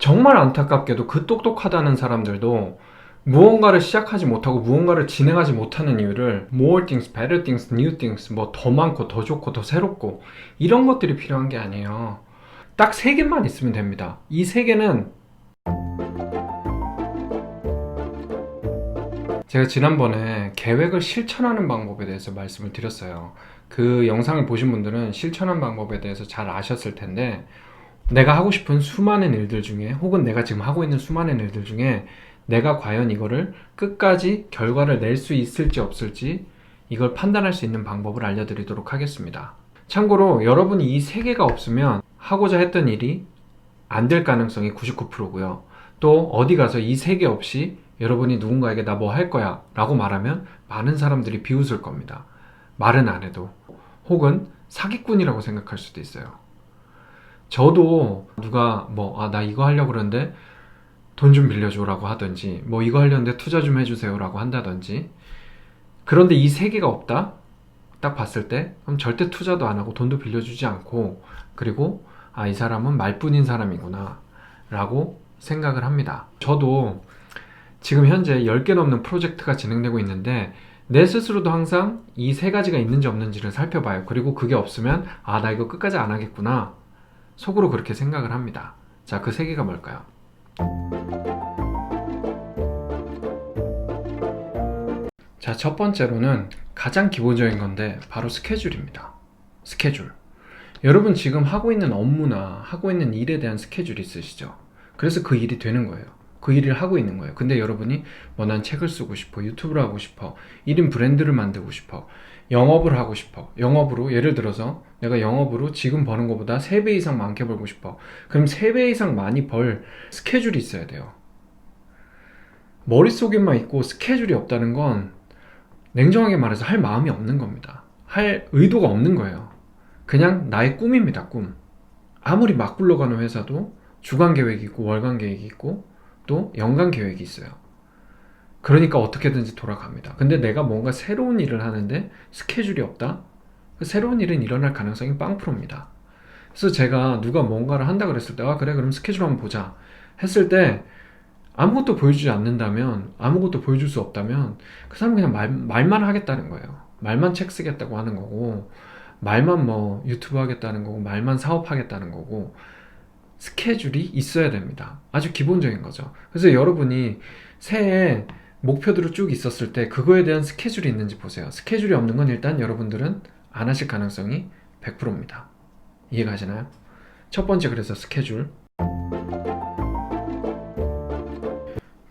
정말 안타깝게도 그 똑똑하다는 사람들도 무언가를 시작하지 못하고 무언가를 진행하지 못하는 이유를 more things, better things, new things, 뭐 더 많고 더 좋고 더 새롭고 이런 것들이 필요한 게 아니에요. 딱 세 개만 있으면 됩니다. 이 세 개는 제가 지난번에 계획을 실천하는 방법에 대해서 말씀을 드렸어요. 그 영상을 보신 분들은 실천하는 방법에 대해서 잘 아셨을 텐데, 내가 하고 싶은 수많은 일들 중에, 혹은 내가 지금 하고 있는 수많은 일들 중에 내가 과연 이거를 끝까지 결과를 낼 수 있을지 없을지 이걸 판단할 수 있는 방법을 알려드리도록 하겠습니다. 참고로 여러분이 이 세 개가 없으면 하고자 했던 일이 안 될 가능성이 99%고요. 또 어디 가서 이 세 개 없이 여러분이 누군가에게 나 뭐 할 거야 라고 말하면 많은 사람들이 비웃을 겁니다. 말은 안 해도. 혹은 사기꾼이라고 생각할 수도 있어요. 저도 누가 나 이거 하려고 그러는데 돈 좀 빌려줘 라고 하든지, 뭐 이거 하려는데 투자 좀 해주세요 라고 한다든지, 그런데 이 세 개가 없다? 딱 봤을 때 그럼 절대 투자도 안 하고 돈도 빌려주지 않고, 그리고 이 사람은 말뿐인 사람이구나 라고 생각을 합니다. 저도 지금 현재 10개 넘는 프로젝트가 진행되고 있는데 내 스스로도 항상 이 세 가지가 있는지 없는지를 살펴봐요. 그리고 그게 없으면 나 이거 끝까지 안 하겠구나, 속으로 그렇게 생각을 합니다. 자, 그 세 개가 뭘까요? 자, 첫 번째로는 가장 기본적인 건데 바로 스케줄입니다. 스케줄. 여러분 지금 하고 있는 업무나 하고 있는 일에 대한 스케줄이 있으시죠? 그래서 그 일이 되는 거예요. 그 일을 하고 있는 거예요. 근데 여러분이 난 책을 쓰고 싶어, 유튜브를 하고 싶어, 1인 브랜드를 만들고 싶어, 영업을 하고 싶어. 영업으로, 예를 들어서 내가 영업으로 지금 버는 것보다 3배 이상 많게 벌고 싶어. 그럼 3배 이상 많이 벌 스케줄이 있어야 돼요. 머릿속에만 있고 스케줄이 없다는 건 냉정하게 말해서 할 마음이 없는 겁니다. 할 의도가 없는 거예요. 그냥 나의 꿈입니다, 꿈. 아무리 막 굴러가는 회사도 주간 계획이 있고 월간 계획이 있고 또 연간 계획이 있어요. 그러니까 어떻게든지 돌아갑니다. 근데 내가 뭔가 새로운 일을 하는데 스케줄이 없다? 그 새로운 일은 일어날 가능성이 빵프로입니다. 그래서 제가 누가 뭔가를 한다 그랬을 때 그래 그럼 스케줄 한번 보자 했을 때 아무것도 보여주지 않는다면, 아무것도 보여줄 수 없다면 그 사람은 그냥 말만 하겠다는 거예요. 말만 책 쓰겠다고 하는 거고, 말만 뭐 유튜브 하겠다는 거고, 말만 사업하겠다는 거고, 스케줄이 있어야 됩니다. 아주 기본적인 거죠. 그래서 여러분이 새해 목표들을 쭉 있었을 때 그거에 대한 스케줄이 있는지 보세요. 스케줄이 없는 건 일단 여러분들은 안 하실 가능성이 100%입니다. 이해가시나요? 첫 번째, 그래서 스케줄.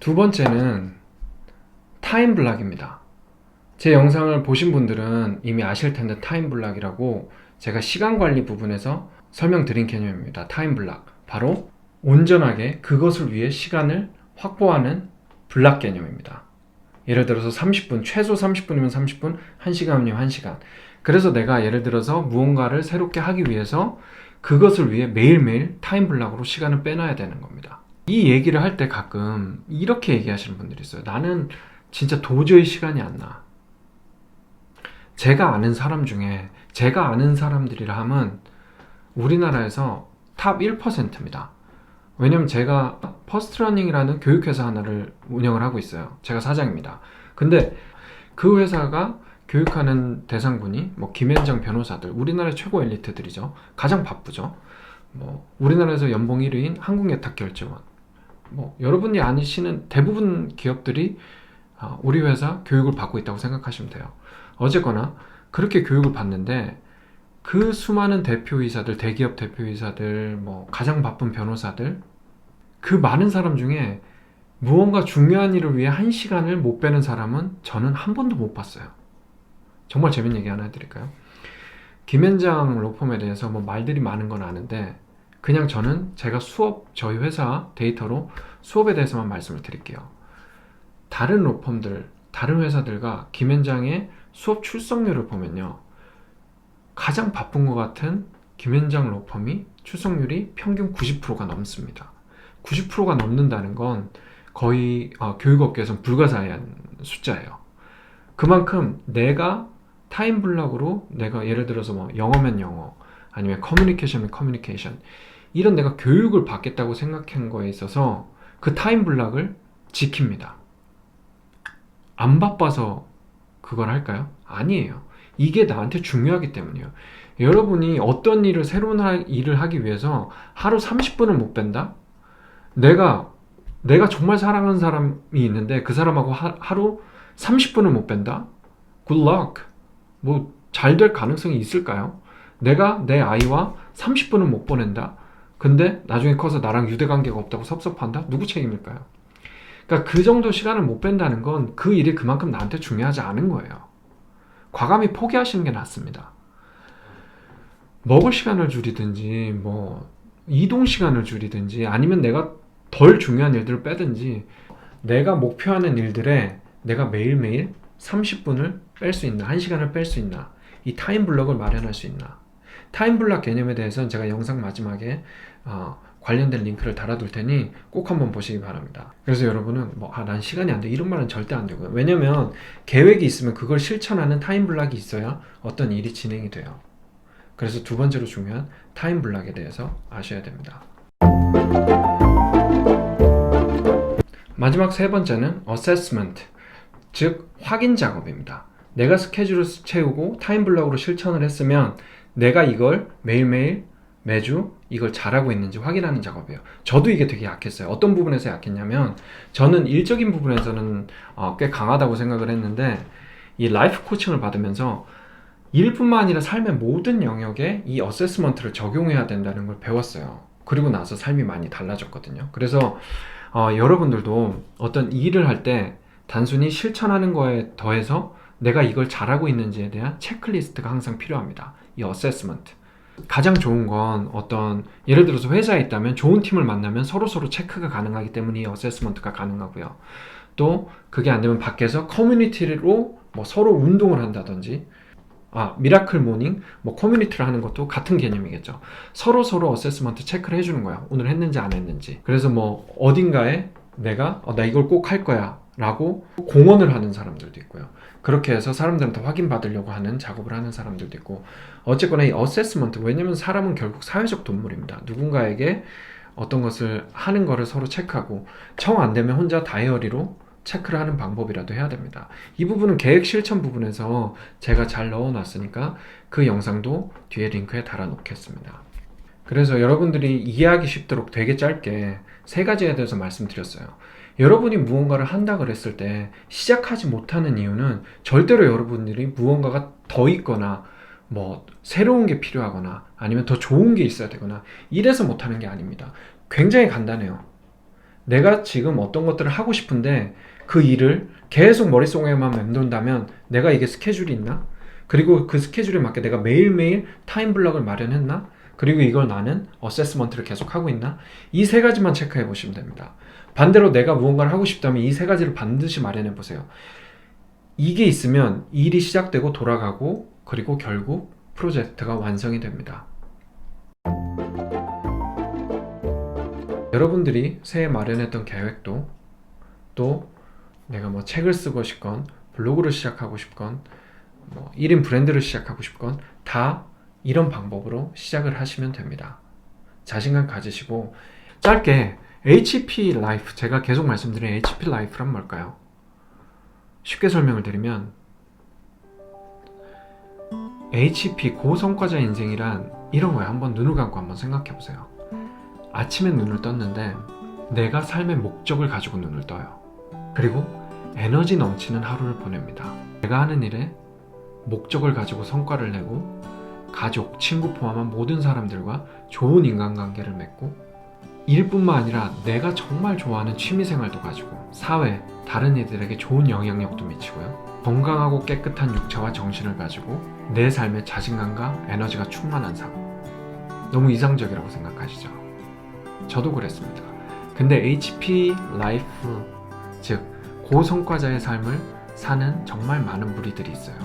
두 번째는 타임 블락입니다. 제 영상을 보신 분들은 이미 아실 텐데, 타임 블락이라고 제가 시간 관리 부분에서 설명드린 개념입니다. 타임 블락. 바로 온전하게 그것을 위해 시간을 확보하는 블락 개념입니다. 예를 들어서 30분, 최소 30분이면 30분, 1시간이면 1시간. 그래서 내가 예를 들어서 무언가를 새롭게 하기 위해서 그것을 위해 매일매일 타임 블락으로 시간을 빼놔야 되는 겁니다. 이 얘기를 할 때 가끔 이렇게 얘기하시는 분들이 있어요. 나는 진짜 도저히 시간이 안 나. 제가 아는 사람 중에, 제가 아는 사람들이라 하면 우리나라에서 탑 1%입니다. 왜냐면 제가 퍼스트러닝이라는 교육회사 하나를 운영을 하고 있어요. 제가 사장입니다. 근데 그 회사가 교육하는 대상군이 김현장 변호사들, 우리나라의 최고 엘리트들이죠. 가장 바쁘죠. 우리나라에서 연봉 1위인 한국예탁결제원, 여러분이 아시는 대부분 기업들이 우리 회사 교육을 받고 있다고 생각하시면 돼요. 어쨌거나 그렇게 교육을 받는데 그 수많은 대표이사들, 대기업 대표이사들, 가장 바쁜 변호사들, 그 많은 사람 중에 무언가 중요한 일을 위해 1시간을 못 빼는 사람은 저는 한 번도 못 봤어요. 정말 재밌는 얘기 하나 해드릴까요? 김현장 로펌에 대해서 말들이 많은 건 아는데, 그냥 저는 제가 저희 회사 데이터로 수업에 대해서만 말씀을 드릴게요. 다른 로펌들, 다른 회사들과 김현장의 수업 출석률을 보면요, 가장 바쁜 것 같은 김현장 로펌이 출석률이 평균 90%가 넘습니다. 90%가 넘는다는 건 거의 교육업계에서는 불가사의한 숫자예요. 그만큼 내가 타임 블락으로, 내가 예를 들어서 영어면 영어, 아니면 커뮤니케이션이면 커뮤니케이션, 이런 내가 교육을 받겠다고 생각한 거에 있어서 그 타임 블락을 지킵니다. 안 바빠서 그걸 할까요? 아니에요. 이게 나한테 중요하기 때문이에요. 여러분이 어떤 일을, 새로운 일을 하기 위해서 하루 30분을 못 뺀다? 내가 정말 사랑하는 사람이 있는데 그 사람하고 하루 30분을 못 뺀다? Good luck. 뭐 잘 될 가능성이 있을까요? 내가 내 아이와 30분을 못 보낸다? 근데 나중에 커서 나랑 유대관계가 없다고 섭섭한다? 누구 책임일까요? 그러니까 그 정도 시간을 못 뺀다는 건 그 일이 그만큼 나한테 중요하지 않은 거예요. 과감히 포기하시는 게 낫습니다. 먹을 시간을 줄이든지 뭐 이동 시간을 줄이든지 아니면 내가 덜 중요한 일들을 빼든지 내가 목표하는 일들에 내가 매일매일 30분을 뺄 수 있나, 1시간을 뺄 수 있나, 이 타임 블럭을 마련할 수 있나. 타임 블럭 개념에 대해서는 제가 영상 마지막에 관련된 링크를 달아둘 테니 꼭 한번 보시기 바랍니다. 그래서 여러분은 난 시간이 안 돼, 이런 말은 절대 안 되고요. 왜냐면 계획이 있으면 그걸 실천하는 타임 블럭이 있어야 어떤 일이 진행이 돼요. 그래서 두 번째로 중요한 타임 블럭에 대해서 아셔야 됩니다. 마지막 세 번째는 assessment, 즉 확인 작업입니다. 내가 스케줄을 채우고 타임 블럭으로 실천을 했으면 내가 이걸 매일매일 매주 이걸 잘하고 있는지 확인하는 작업이에요. 저도 이게 되게 약했어요. 어떤 부분에서 약했냐면 저는 일적인 부분에서는 꽤 강하다고 생각을 했는데 이 라이프 코칭을 받으면서 일뿐만 아니라 삶의 모든 영역에 이 어세스먼트를 적용해야 된다는 걸 배웠어요. 그리고 나서 삶이 많이 달라졌거든요. 그래서 여러분들도 어떤 일을 할 때 단순히 실천하는 거에 더해서 내가 이걸 잘하고 있는지에 대한 체크리스트가 항상 필요합니다. 이 어세스먼트. 가장 좋은 건 예를 들어서 회사에 있다면 좋은 팀을 만나면 서로서로 체크가 가능하기 때문에 이 어세스먼트가 가능하고요. 또 그게 안 되면 밖에서 커뮤니티로 서로 운동을 한다든지 미라클 모닝 커뮤니티를 하는 것도 같은 개념이겠죠. 서로 어세스먼트 체크를 해주는 거야. 오늘 했는지 안 했는지. 그래서 어딘가에 내가 나 이걸 꼭 할 거야 라고 공언을 하는 사람들도 있고요. 그렇게 해서 사람들한테 확인받으려고 하는 작업을 하는 사람들도 있고, 어쨌거나 이 어세스먼트, 왜냐면 사람은 결국 사회적 동물입니다. 누군가에게 어떤 것을 하는 거를 서로 체크하고 정 안 되면 혼자 다이어리로 체크를 하는 방법이라도 해야 됩니다. 이 부분은 계획 실천 부분에서 제가 잘 넣어놨으니까 그 영상도 뒤에 링크에 달아 놓겠습니다. 그래서 여러분들이 이해하기 쉽도록 되게 짧게 세 가지에 대해서 말씀드렸어요. 여러분이 무언가를 한다 그랬을 때 시작하지 못하는 이유는 절대로 여러분들이 무언가가 더 있거나 새로운 게 필요하거나 아니면 더 좋은 게 있어야 되거나 이래서 못하는 게 아닙니다. 굉장히 간단해요. 내가 지금 어떤 것들을 하고 싶은데 그 일을 계속 머릿속에만 맴돈다면 내가 이게 스케줄이 있나? 그리고 그 스케줄에 맞게 내가 매일매일 타임 블럭을 마련했나? 그리고 이걸 나는 어세스먼트를 계속 하고 있나? 이 세 가지만 체크해 보시면 됩니다. 반대로 내가 무언가를 하고 싶다면 이 세 가지를 반드시 마련해 보세요. 이게 있으면 일이 시작되고 돌아가고 그리고 결국 프로젝트가 완성이 됩니다. 여러분들이 새해 마련했던 계획도, 또 내가 책을 쓰고 싶건 블로그를 시작하고 싶건 1인 브랜드를 시작하고 싶건 다 이런 방법으로 시작을 하시면 됩니다. 자신감 가지시고 짧게 HP 라이프, 제가 계속 말씀드린 HP 라이프란 뭘까요? 쉽게 설명을 드리면 HP 고성과자 인생이란 이런 거예요. 한번 눈을 감고 한번 생각해 보세요. 아침에 눈을 떴는데 내가 삶의 목적을 가지고 눈을 떠요. 그리고 에너지 넘치는 하루를 보냅니다. 내가 하는 일에 목적을 가지고 성과를 내고 가족, 친구 포함한 모든 사람들과 좋은 인간관계를 맺고 일뿐만 아니라 내가 정말 좋아하는 취미생활도 가지고 사회, 다른 이들에게 좋은 영향력도 미치고요. 건강하고 깨끗한 육체와 정신을 가지고 내 삶에 자신감과 에너지가 충만한 삶. 너무 이상적이라고 생각하시죠? 저도 그랬습니다. 근데 HP 라이프, 즉 고성과자의 삶을 사는 정말 많은 무리들이 있어요.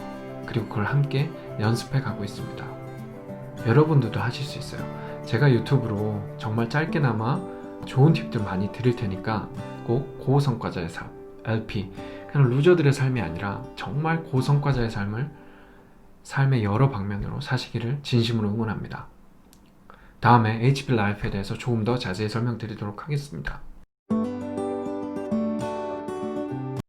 그리고 그걸 함께 연습해 가고 있습니다. 여러분들도 하실 수 있어요. 제가 유튜브로 정말 짧게나마 좋은 팁들 많이 드릴 테니까 꼭 고성과자의 삶, LP, 그냥 루저들의 삶이 아니라 정말 고성과자의 삶을 삶의 여러 방면으로 사시기를 진심으로 응원합니다. 다음에 HP 라이프에 대해서 조금 더 자세히 설명드리도록 하겠습니다.